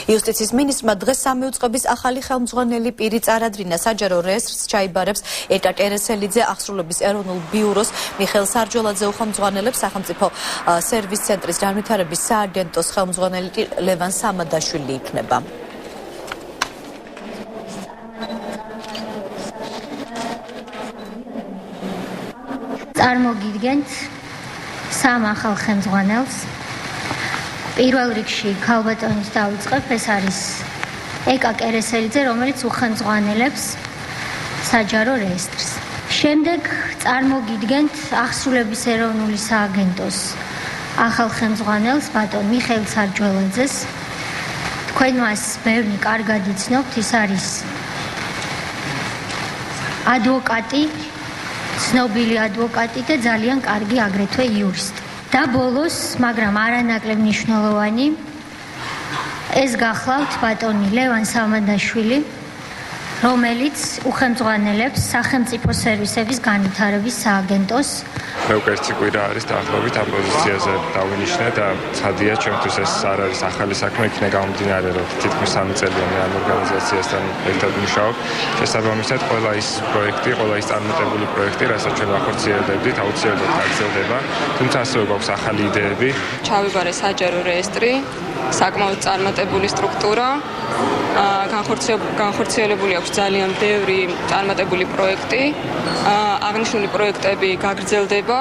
იუსტიციის მინისტრმა დღეს სამი უწყების ახალი ხელმძღვანელი პირი წარადგინა საჯარო რეესტრს ჩაიბარებს ეტა ტერესელიძე აღსრულების ეროვნულ ბიუროს მიხეილ სარჯოლაძე უხელმძღვანელებს სახელმწიფო სერვის ცენტრის განვითარების სააგენტოს ხელმძღვანელი ლევან სამადაშვილი იქნება. წარმოგიდგენთ სამ ახალ ხელმძღვანელს. პირველ რიგში ქალბატონის დავიწყებ, ეს არის ეკა კერესელიძე, რომელიც უხელმძღვანელებს საჯარო რეესტრს. შემდეგ წარმოგიდგენთ აღსრულების ეროვნული სააგენტოს ახალ ხელმძღვანელს, ბატონ მიხეილ სარჯოლაძეს. თქვენ მას ბევრი კარგად იცნობთ, ის არის ადვოკატი, ცნობილი ადვოკატი და ძალიან კარგი აგრეთვე იურისტი. და ბოლოს, მაგრამ არანაკლებ მნიშვნელოვანი, ეს გახლავთ ბატონი ლევან სამადაშვილი, რომელიც უხელმძღვანელებს სახელმწიფო სერვისების განვითარების სააგენტოს. მე უკვე ერთი კვირა არის დაახლოებით ამ პოზიციაზე დავინიშნე და ცხადია, ჩემთვის ეს არ არის ახალი საქმე, იქნება გამომდინარე, რომ თითქმის 3 წელია მე ამ ორგანიზაციასთან ერთად მუშაობ. შესაბამისად, ყველა ის პროექტი, ყველა ის წარმატებული პროექტი, რასაც ჩვენ ვახორციელებდით, აუცილებლად გაგრძელდება, თუმცა ასევე გვაქვს ახალი იდეები. ჩავიბარე საჯარო რეესტრი, საკმაოდ წარმატებული სტრუქტურა, განხორციელებული აქვს ძალიან ბევრი წარმატებული პროექტი, აღნიშნული პროექტები გაგრძელდება.